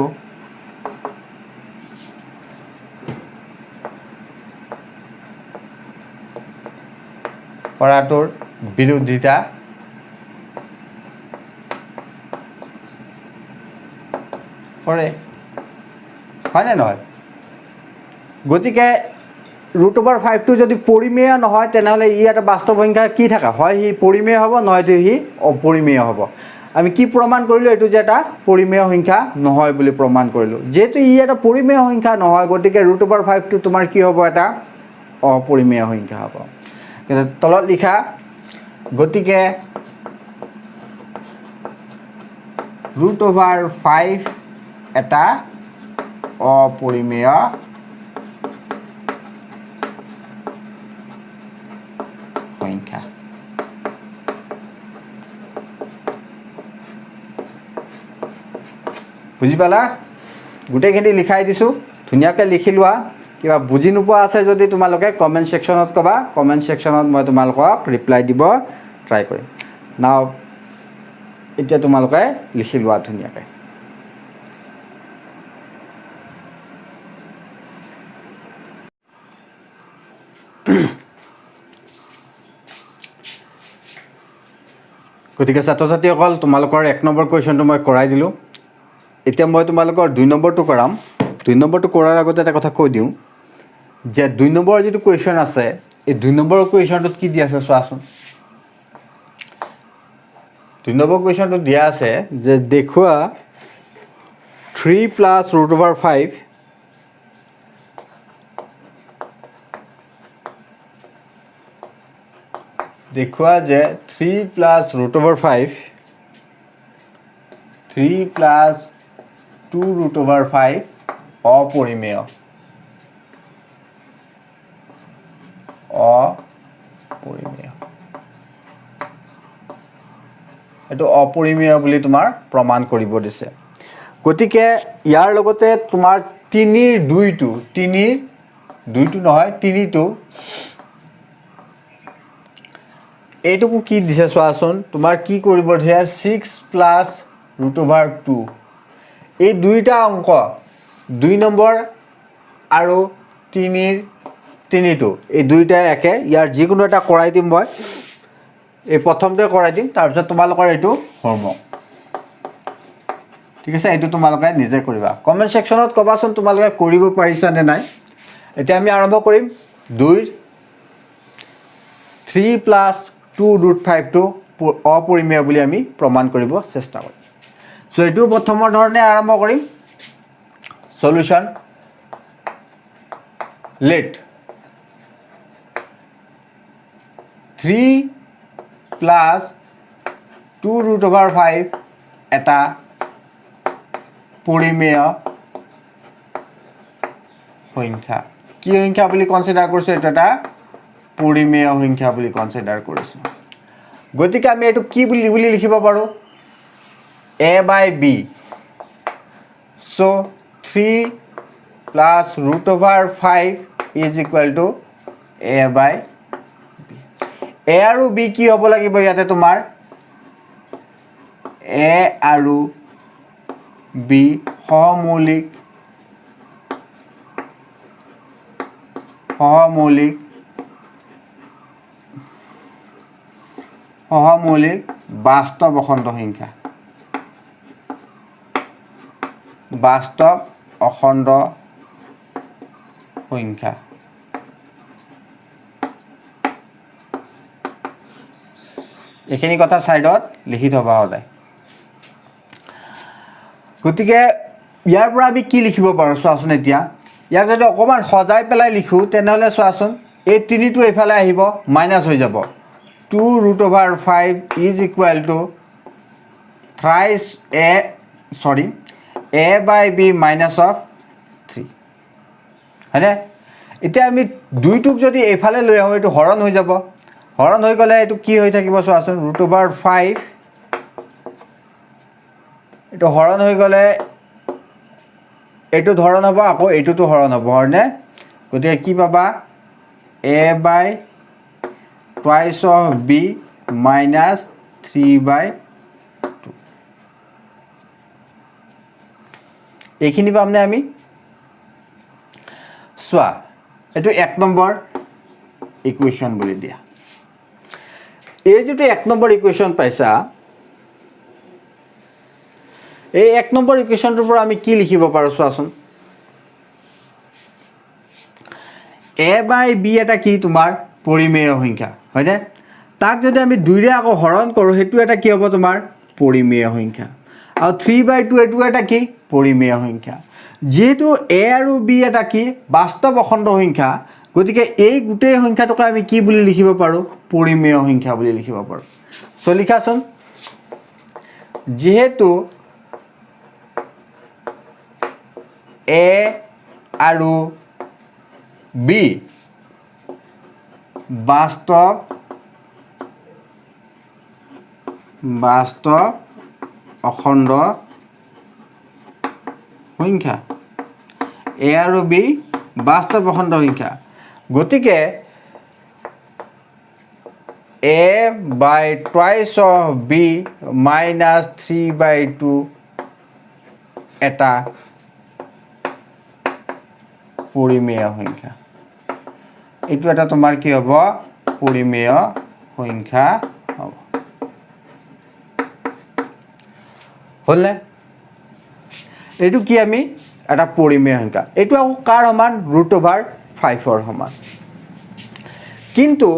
কৰাটোৰ বিৰোধিতা কৰে হয়নে নহয় গতিকে √5টো যদি পৰিমেয় নহয় তেনেহ'লে ই এটা বাস্তৱ সংখ্যা কি থাকে হয় সি পৰিমেয় হ'ব নহয়তো সি অপৰিমেয় হ'ব আমি কি প্ৰমাণ কৰিলোঁ এইটো যে এটা পৰিমেয় সংখ্যা নহয় বুলি প্ৰমাণ কৰিলোঁ যেহেতু ই এটা পৰিমেয় সংখ্যা নহয় গতিকে √5টো তোমাৰ কি হ'ব এটা অপৰিমেয় সংখ্যা হ'ব তলত লিখা গতিকে √5 এটা অপৰিমেয় সংখ্যা বুজি পালা গোটেইখিনি লিখাই দিছোঁ ধুনীয়াকৈ লিখি লোৱা কিবা বুজি নোপোৱা আছে যদি তোমালোকে কমেণ্ট ছেকশ্যনত ক'বা কমেণ্ট ছেকশ্যনত মই তোমালোকক ৰিপ্লাই দিব ট্ৰাই কৰিম নাও এতিয়া তোমালোকে লিখি লোৱা ধুনীয়াকৈ গতিকে ছাত্ৰ ছাত্ৰীসকল তোমালোকৰ 1 নম্বৰ কুৱেশ্যনটো মই কৰাই দিলোঁ এতিয়া মই তোমালোকৰ 2 নম্বৰটো কৰাম 2 নম্বৰটো কৰাৰ আগতে এটা কথা কৈ দিওঁ যে 2 নম্বৰৰ যিটো কুৱেশ্যন আছে এই 2 নম্বৰৰ কুৱেশ্যনটোত কি দিয়া আছে চোৱাচোন 2 নম্বৰ কুৱেশ্যনটো দিয়া আছে যে দেখুওৱা 3 + √5 দেখুওৱা যে 3 + √5 3 + 2√5 অপৰিমেয় এইটো অপৰিমেয় বুলি তোমাৰ প্ৰমাণ কৰিব দিছে গতিকে ইয়াৰ লগতে তোমাৰ 3ৰ 2টো নহয় 3টো এইটোকো কি দিছে চোৱাচোন তোমাৰ কি কৰিব দিছে 6 + √2 এই দুইটা অংক 2 নম্বৰ আৰু 3টো এই দুইটা একে ইয়াৰ যিকোনো এটা কৰাই দিম মই এই প্ৰথমতে কৰাই দিম তাৰপিছত তোমালোকৰ এইটো হোমৱৰ্ক ঠিক আছে এইটো তোমালোকে নিজে কৰিবা কমেণ্ট ছেকশ্যনত ক'বাচোন তোমালোকে কৰিব পাৰিছা নে নাই এতিয়া আমি আৰম্ভ কৰিম 3 + 2√5টো অপৰিমেয় বুলি আমি প্ৰমাণ কৰিব চেষ্টা কৰিম সো এইটো প্ৰথমৰ ধৰণে আৰম্ভ কৰিম সলিউশন লেট 3 + 2√5 এটা পৰিমেয় সংখ্যা কি সংখ্যা বুলি কনসিডাৰ কৰিছো এটা এটা পৰিমেয় সংখ্যা বুলি কনসিডাৰ কৰিছো গতিকে আমি এটো কি বুলি লিখিব পাৰো a/b so 3 + √5 is equal to a/b a আৰু b কি হ'ব লাগিব ইয়াতে তোমাৰ এ আৰু বি সহমৌলিক বাস্তৱ অখণ্ড সংখ্যা এইখিনি কথা সাইডত লিখি থবা সদায় গতিকে ইয়াৰ পৰা আমি কি লিখিব পাৰো চোৱাচোন এতিয়া ইয়াক যদি অকমান সজাই পেলাই লিখো তেনেহলে চোৱাচোন এই তিনিটো এফালে আহিব মাইনাস হৈ যাব 2√5 is equal to thrice a by b minus of 3 হয়নে এতিয়া আমি দুইটোক যদি এফালে লৈ আহো এটো হৰণ হৈ যাব হৰণ হৈ গলে এটো কি হৈ থাকিব চোৱাচোন √5 এটো হৰণ হৈ গলে এটো ধৰণ হ'ব আকৌ এটোটো হৰণ হ'ব হয়নে গতিকে কি পাবা a by twice of b minus 3 by 2 এইখিনি পামনে আমি সোয়া এটো 1 নম্বৰ ইকুৱেশ্যন বুলি দিয়া এই যেটো 1 নম্বৰ ইকুৱেশ্যন পাইছা এই 1 নম্বৰ ইকুৱেশ্যনটোৰ পৰা আমি কি লিখিব পাৰো চোৱাচোন a by b এটা কি তোমাৰ পৰিমেয় সংখ্যা হয়নে তাক যদি আমি 2 ৰে আকৌ হৰণ কৰো হেতু এটা কি হ'ব তোমাৰ পৰিমেয় সংখ্যা আৰু 3/2 এটো এটা কি পৰিমেয় সংখ্যা যেহেতু a আৰু b এটা কি বাস্তৱ অখণ্ড সংখ্যা গতিকে এই গুটেই সংখ্যাটোক আমি কি বুলি লিখিব পাৰো পৰিমেয় সংখ্যা বুলি লিখিব পাৰো সো লিখাছন যেহেতু a আৰু b বাস্তৱ অখণ্ড সংখ্যা a আৰু b বাস্তৱ অখণ্ড সংখ্যা গতিকে a by twice of b minus 3/2 এটা পৰিমেয় সংখ্যা এটো এটা তোমাৰ কি হ'ব পৰিমেয় সংখ্যা হ'ব হলনে এটো কি আমি এটা পৰিমেয় সংখ্যা এটো আকৌ কাৰ সমান √5 ৰ সমান কিন্তু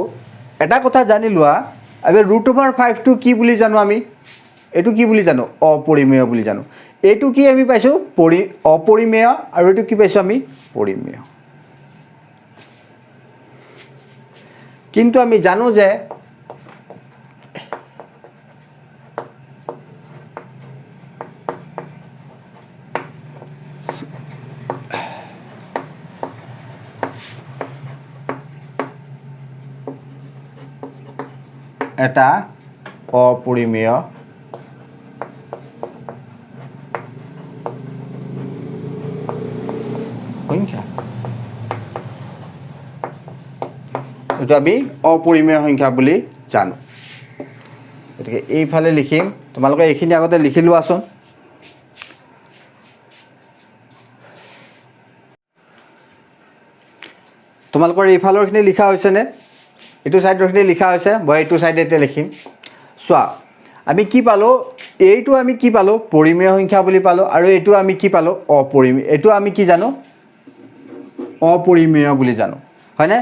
এটা কথা জানি লোৱা আমি √5 টো কি বুলি জানো আমি এটো কি বুলি জানো অপৰিমেয় বুলি জানো এটো কি আমি পাইছো অপৰিমেয় আৰু এটো কি পাইছো আমি পৰিমেয় কিন্তু আমি জানো যে এটা অপৰিমেয় সংখ্যা এটো আমি অপৰিমেয় সংখ্যা বুলি জানো গতিকে এইফালে লিখিম তোমালোকে এইখিনি আগতে লিখি লোৱাচোন তোমালোকৰ এইফালৰখিনি লিখা হৈছে নে এটো সাইডৰখিনি লিখা হৈছে মই এটো সাইডতে লিখিম সোয়া আমি কি পালো এইটো আমি কি পালো পৰিমেয় সংখ্যা বুলি পালো আৰু এটো আমি কি পালো অপৰিমেয় এটো আমি কি জানো অপৰিমেয় বুলি জানো হয়নে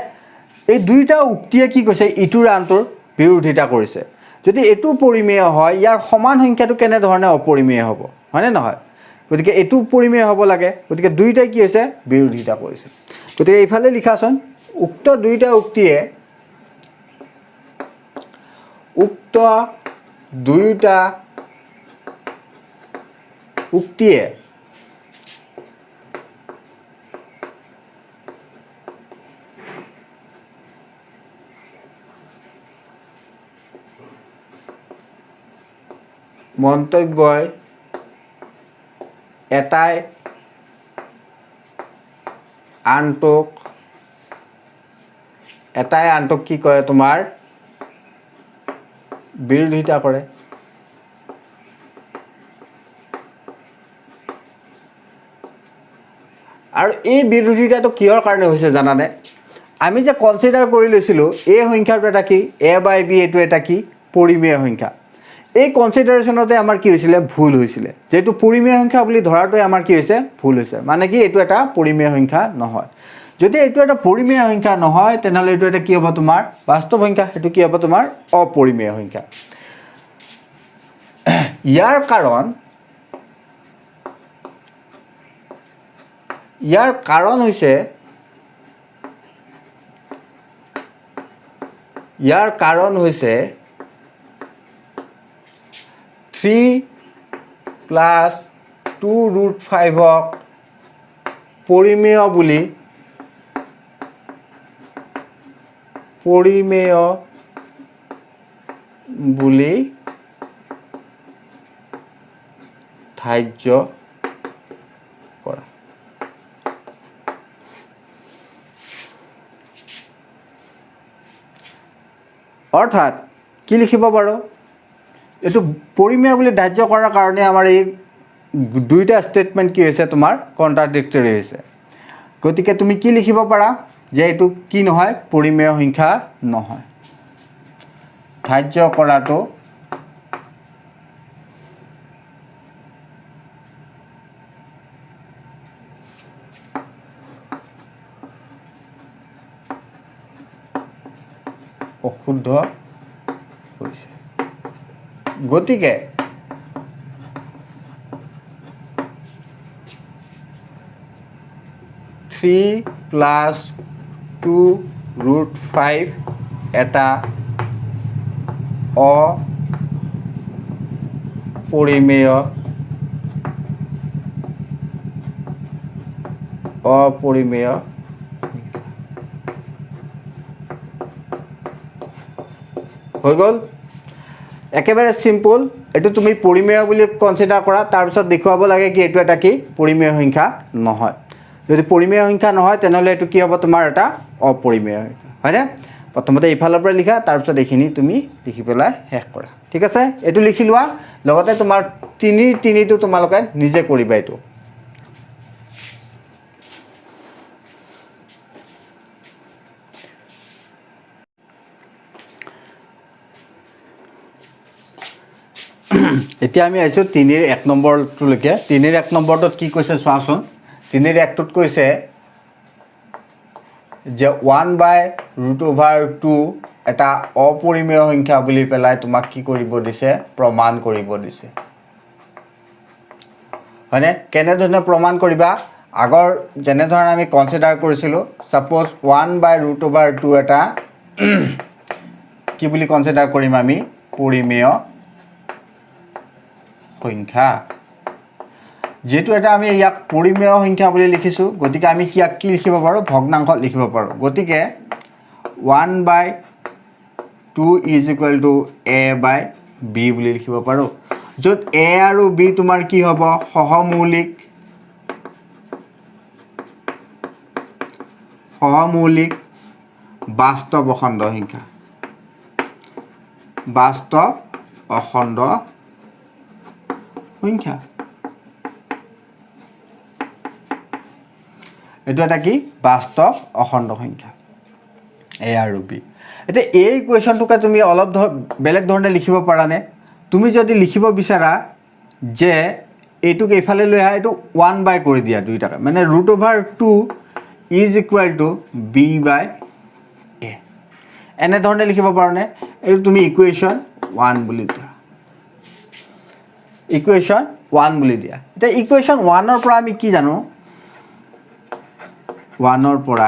এই দুইটা উক্তিয়ে কি কৈছে ইটোৰ আনটোৰ বিৰোধিতা কৰিছে যদি এটো পৰিমেয় হয় ইয়াৰ সমান সংখ্যাটো কেনে ধৰণে অপৰিমেয় হ'ব হয়নে নহয় গতিকে এটো পৰিমেয় হ'ব লাগে গতিকে দুইটাই কি হৈছে বিৰোধিতা কৰিছে গতিকে এইফালে লিখাছন উক্ত দুইটা উক্তিয়ে মন্তব্যই এটাই আনটোক কি কৰে তোমাৰ বিৰোধিতা কৰে আৰু এই বিৰোধিতাটো কিহৰ কাৰণে হৈছে জানানে? আমি যে কনচিডাৰ কৰি লৈছিলোঁ এ সংখ্যাটো এটা কি, এ বাই বি এইটো এটা কি, পৰিমেয় সংখ্যা। এই কনচিডাৰেশ্যনতে আমাৰ কি হৈছিলে, ভুল হৈছিলে। যেহেতু পৰিমেয় সংখ্যা বুলি ধৰাটোৱে আমাৰ কি হৈছে, ভুল হৈছে। মানে কি এইটো এটা পৰিমেয় সংখ্যা নহয়। যদি এইটো এটা পৰিমেয় সংখ্যা নহয় তেনেহ'লে এইটো এটা কি হ'ব তোমাৰ, বাস্তৱ সংখ্যা। সেইটো কি হ'ব তোমাৰ, অপৰিমেয় সংখ্যা। ইয়াৰ কাৰণ হৈছে 3 + 2√5ক পৰিমেয় বুলি ধাৰ্য কৰা। অৰ্থাৎ কি লিখিব পাৰোঁ, এইটো পৰিমেয় বুলি ধাৰ্য কৰাৰ কাৰণে আমাৰ এই দুইটা ষ্টেটমেণ্ট কি হৈছে তোমাৰ, কণ্ট্ৰাডিক্টৰী হৈছে। গতিকে তুমি কি লিখিব পাৰা, যে এইটো কি নহয়, পৰিমেয় সংখ্যা নহয়। ধাৰ্য কৰাটো অশুদ্ধ হৈছে। গতিকে (3 + 2√5) এটা অপৰিমেয় হৈ গ'ল। একেবাৰে চিম্পল। এইটো তুমি পৰিমেয় বুলি কনচিডাৰ কৰা, তাৰপিছত দেখুৱাব লাগে কি এইটো এটা কি, পৰিমেয় সংখ্যা নহয়। যদি পৰিমেয় সংখ্যা নহয় তেনেহ'লে এইটো কি হ'ব, তোমাৰ এটা অপৰিমেয় সংখ্যা, হয়নে? প্ৰথমতে এইফালৰ পৰা লিখা, তাৰপিছত এইখিনি তুমি লিখি পেলাই শেষ কৰা। ঠিক আছে, এইটো লিখি লোৱা। লগতে তোমাৰ 3টো তোমালোকে নিজে কৰিবা। এইটো এতিয়া আমি আহিছোঁ 3ৰ 1 নম্বৰটোলৈকে। 3ৰ 1 নম্বৰটোত কি কৈছে চোৱাচোন। 3ৰ 1টোত কৈছে যে 1/√2 এটা অপৰিমেয় সংখ্যা বুলি পেলাই তোমাক কি কৰিব দিছে, প্ৰমাণ কৰিব দিছে, হয়নে? কেনেধৰণে প্ৰমাণ কৰিবা, আগৰ যেনেধৰণে আমি কনচিডাৰ কৰিছিলোঁ, ছাপ'জ 1/√2 এটা কি বুলি কনচিডাৰ কৰিম আমি, পৰিমেয় সংখ্যা। যেহেতু এটা আমি ইয়াক পৰিমেয় সংখ্যা বুলি লিখিছোঁ, গতিকে আমি ইয়াক কি লিখিব পাৰোঁ, ভগ্নাংশত লিখিব পাৰোঁ। গতিকে 1/2 = a/b বুলি লিখিব পাৰোঁ, য'ত a আৰু b তোমাৰ কি হ'ব, সহমৌলিক বাস্তৱ অখণ্ড সংখ্যা। এইটো এটা কি, বাস্তৱ অখণ্ড সংখ্যা, এ আৰু বি। এতিয়া এই কুৱেশ্যনটোকে তুমি অলপ বেলেগ ধৰণে লিখিব পাৰানে? তুমি যদি লিখিব বিচাৰা যে এইটোক এইফালে লৈ আহা, এইটো 1/, কৰি দিয়া দুইটাকে, মানে √2 = b/a, এনেধৰণে লিখিব পাৰোঁনে? এইটো তুমি ইকুৱেশ্যন 1 বুলি দিয়া। ইকুৱেশ্যন 1 বুলি দিয়া। এতিয়া ইকুৱেশ্যন 1ৰ পৰা আমি কি জানো, 1ৰ পৰা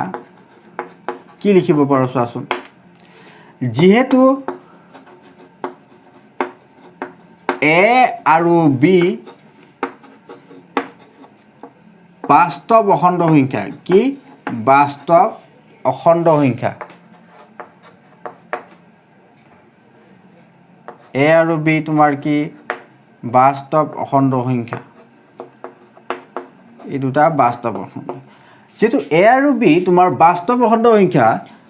কি লিখিব পাৰোঁ চোৱাচোন। যিহেতু a আৰু b বাস্তৱ অখণ্ড সংখ্যা, কি বাস্তৱ অখণ্ড সংখ্যা, a আৰু b তোমাৰ কি বাস্তৱ অখণ্ড সংখ্যা, এই দুটা বাস্তৱ অখণ্ড। যেহেতু a আৰু b তোমাৰ বাস্তৱ অখণ্ড সংখ্যা,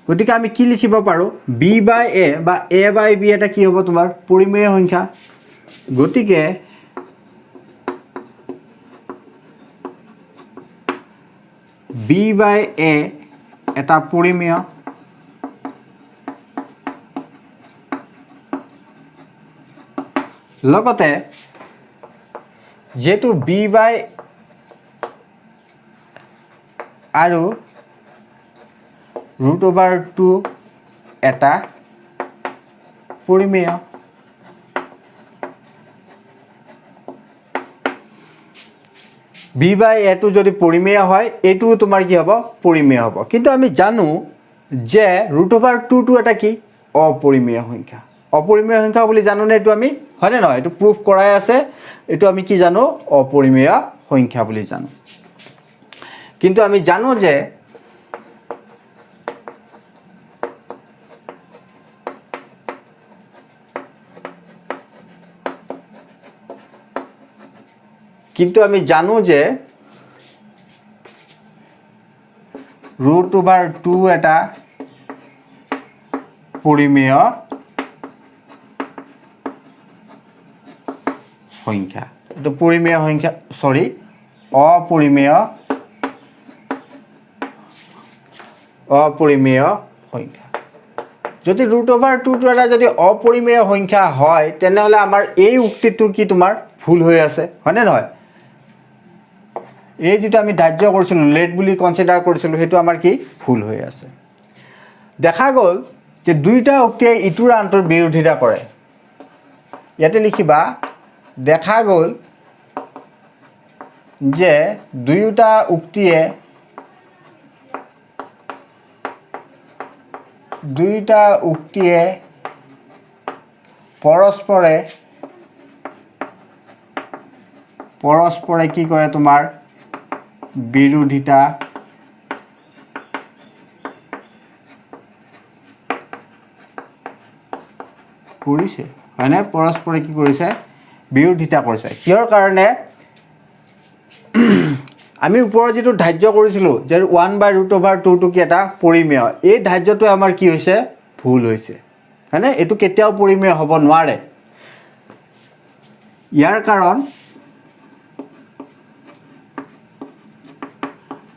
গতিকে আমি কি লিখিব পাৰোঁ, b/a বা a/b এটা কি হ'ব, তোমাৰ পৰিমেয় সংখ্যা। গতিকে b/a এটা পৰিমেয় লগতে যেটো b/ আৰু √2 এটা পৰিমেয় b/a টো যদি পৰিমেয় হয় এটো তোমাৰ কি হ'ব পৰিমেয় হ'ব কিন্তু আমি জানো যে √2 টো এটা কি অপৰিমেয় সংখ্যা অপৰিমেয় সংখ্যা বুলি জানো নে এটো আমি হয়নে নহয় এটো প্ৰুফ কৰাই আছে এটো আমি কি জানো অপৰিমেয় সংখ্যা বুলি জানো কিন্তু আমি জানো যে √2 এটা পৰিমেয় সংখ্যা এটো পৰিমেয় সংখ্যা সৰি অপৰিমেয় সংখ্যা যদি √2 টো এটা যদি অপৰিমেয় সংখ্যা হয় তেনেহলে আমাৰ এই উক্তিটো কি তোমাৰ ভুল হৈ আছে হয়নে নহয় এই যেটা আমি ধাৰ্য কৰিছিল লেট বুলি কনসিডাৰ কৰিছিল হেতু আমাৰ কি ভুল হৈ আছে দেখা গল যে দুইটা উক্তিয়ে ইটোৰ আনটোৰ বিৰোধিতা কৰে ইয়াতে লিখিবা দেখা গল যে দুইটা উক্তিয়ে পৰস্পৰে কি কৰে তোমাৰ বিৰোধিতা কৰিছে হয়নে পৰস্পৰে কি কৰিছে বিৰোধিতা কৰিছে কিহৰ কাৰণে আমি ওপৰত যেটো ধাৰ্য কৰিছিল যে 1/√2 টো কি এটা পৰিমেয় এই ধাৰ্যটো আমাৰ কি হৈছে ভুল হৈছে হয়নে এটো কেতিয়াও পৰিমেয় হ'ব নোৱাৰে ইয়াৰ কাৰণ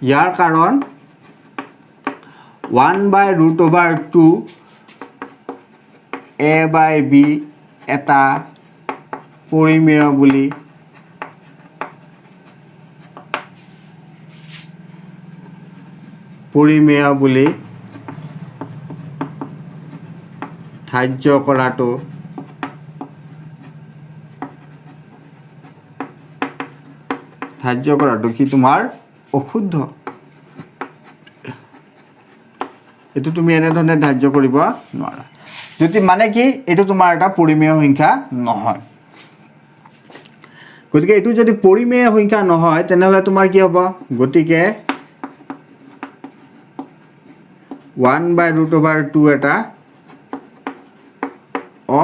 1/√2 a/b এটা পৰিমেয় বুলি ধাৰ্য কৰাটো কি তোমাৰ অশুদ্ধ এটো তুমি এনে ধৰণে ধাৰ্য কৰিব নোৱাৰা যদি মানে কি এটো তোমাৰ এটা পৰিমেয় সংখ্যা নহয় গতিকে এটো যদি পৰিমেয় সংখ্যা নহয় তেনেহলে তোমাৰ কি হ'ব গতিকে 1/√2 এটা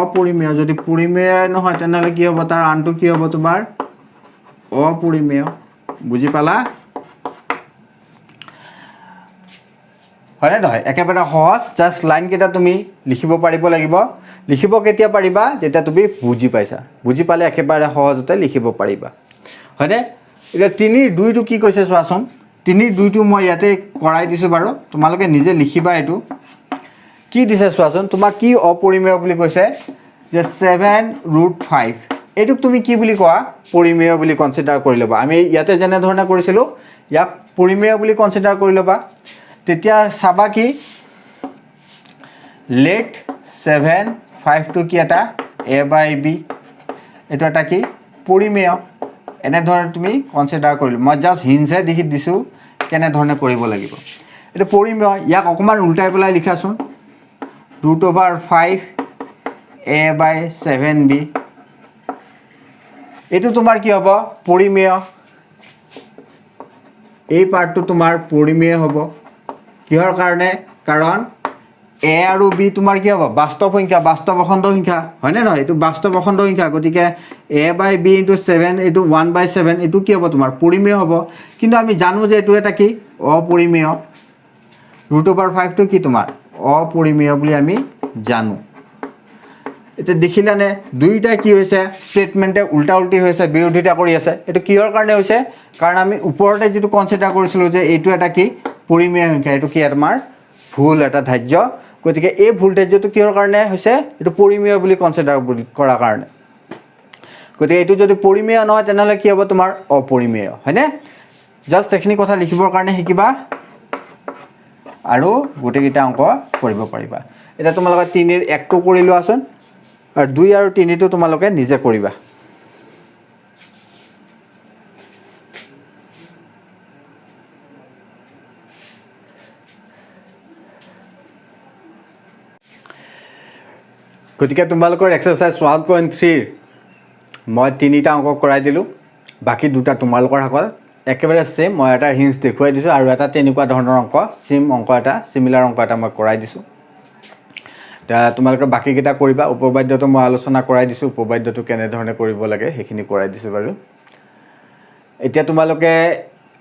অপৰিমেয় যদি পৰিমেয় নহয় তেনেহলে কি হ'ব তাৰ আনটো কি হ'ব তোমাৰ অপৰিমেয় বুজি পালা হয়নে নহয় একেবাৰে সহজ জাস্ট লাইন কেটা তুমি লিখিব পাৰিব লাগিব লিখিব কেতিয়া পাৰিবা যেতিয়া তুমি বুজি পাইছা বুজি পালে একেবাৰে সহজতে লিখিব পাৰিবা হয়নে এটা 3/2 টো কি কৈছে চোৱাচোন 3/2 টো মই ইয়াতে কৰাই দিছো বাৰু তোমালোকে নিজে লিখিবা এটো কি দিছে চোৱাচোন তোমাক কি অপৰিমেয় বুলি কৈছে যে 7√5 এটুক তুমি কি বুলি কোৱা পৰিমেয় বুলি কনসিডাৰ কৰি লবা আমি ইয়াতে যেনে ধৰণে কৰিছিল ইয়াক পৰিমেয় বুলি কনসিডাৰ কৰি লবা তেতিয়া সাবা কি লেট 7/5 টো কি এটা a/b এটা এটা কি পৰিমেয় এনে ধৰণে তুমি কনসিডাৰ কৰিল মই জাস্ট হিন্টে দেখি দিছো কেনে ধৰণে কৰিব লাগিব এটা পৰিমেয় ইয়াক অকমান উল্টাই পেলাই লিখাছোন √5 a/7b এটো তোমাৰ কি হ'ব পৰিমেয় এই পাৰ্টটো তোমাৰ পৰিমেয় হ'ব কিহৰ কাৰণে কাৰণ a আৰু b তোমাৰ কি হ'ব বাস্তৱ সংখ্যা বাস্তৱ অখণ্ড সংখ্যা হয় নে নহয় এটো বাস্তৱ অখণ্ড সংখ্যা গতিকে a/b * 7 এটো 1/7 এটো কি হ'ব তোমাৰ পৰিমেয় হ'ব কিন্তু আমি জানো যে এটো এটা কি অপৰিমেয় √5 টো কি তোমাৰ অপৰিমেয় বুলি আমি জানো এতিয়া দেখিলানে দুইটা কি হৈছে ষ্টেটমেণ্টে উল্টা উল্টি হৈছে বিৰোধিতা কৰি আছে এইটো কিহৰ কাৰণে হৈছে কাৰণ আমি ওপৰতে যেটো কনসিডাৰ কৰিছিলো যে এইটো এটা কি পৰিমেয় সংখ্যা এইটো কি আমাৰ ভুল এটা ধাৰ্য গতিকে এই ভুল ধাৰ্যটো কিহৰ কাৰণে হৈছে এইটো পৰিমেয় বুলি কনসিডাৰ কৰাৰ কাৰণে গতিকে এইটো যদি পৰিমেয় নহয় তেনেহলে কি হ'ব তোমাৰ অপৰিমেয় হয়নে জাস্ট এখিনি কথা লিখিবৰ কাৰণে শিকিবা আৰু গোটেইটা অংক কৰিব পাৰিবা এটা তোমালোকে 3 এৰ 1 টো কৰি লোৱাছন আৰু 2 আৰু 3 টো তোমালোকে নিজে কৰিবা গতিকে তোমালোকৰ এক্সাৰসাইজ 1.3 মই 3টা অংক কৰাই দিলো বাকি দুটা তোমালোকৰ হাতত একেবাৰে সেম মই এটা হিন্টস দেখুৱাই দিছো আৰু এটা তেনেকুৱা ধৰণৰ অংক সেম অংক এটা সিমিলাৰ অংক এটা মই কৰাই দিছো তা তোমালোকে বাকি কিটা কৰিবা উপবাদ্যটো মই আলোচনা কৰাই দিছো উপবাদ্যটো কেনে ধৰণে কৰিব লাগে হেখিনি কৰাই দিছো বাৰু এতিয়া তোমালোকে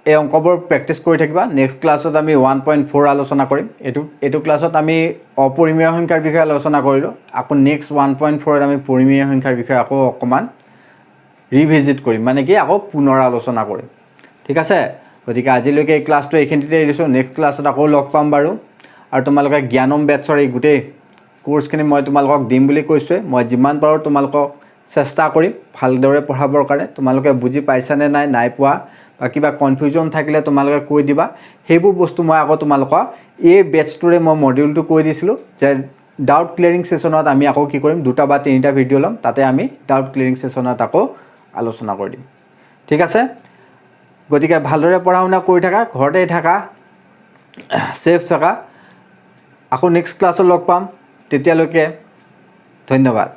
এই অংকবোৰ প্ৰেক্টিস কৰি থাকিবা নেক্সট ক্লাছত আমি 1.4 আলোচনা কৰিম এটো ক্লাছত আমি অপৰিমেয় সংখ্যাৰ বিষয়ে আলোচনা কৰিলো আকৌ নেক্সট 1.4 ত আমি পৰিমেয় সংখ্যাৰ বিষয়ে আকৌ অকমান ৰিভিজিট কৰিম মানে কি আকৌ পুনৰ আলোচনা কৰিম ঠিক আছে গতিকে আজিলৈকে এই ক্লাছটো এইখিনিতে এৰিছো নেক্সট ক্লাছত আকৌ লগ পাম বাৰু আৰু তোমালোকে জ্ঞানম বেটছৰ এই গুটেই কোৰ্সখিনি মই তোমালোকক দিম বুলি কৈছো মই যিমান পাৰো তোমালোকক চেষ্টা কৰিম ভালদৰে পঢ়াবৰ কাৰণে তোমালোকে বুজি পাইছানে নাই পোৱা বা কিবা কনফিউজন থাকিলে তোমালোকে কৈ দিবা হেইবোৰ বস্তু মই আকৌ তোমালোকক এই বেটছটোৰে মই মডিউলটো কৈ দিছিলো যে ডাউট ক্লিয়াৰিং সেশনত আমি আকৌ কি কৰিম দুটা বা তিনিটা ভিডিও লম তাতে আমি ডাউট ক্লিয়াৰিং সেশনত আকৌ আলোচনা কৰি দিম ঠিক আছে গতিকে ভালদৰে পঢ়া শুনা কৰি থাকা ঘৰতে থাকা সেফ থাকা আকৌ নেক্সট ক্লাছত লগ পাম তেতিয়ালৈকে ধন্যবাদ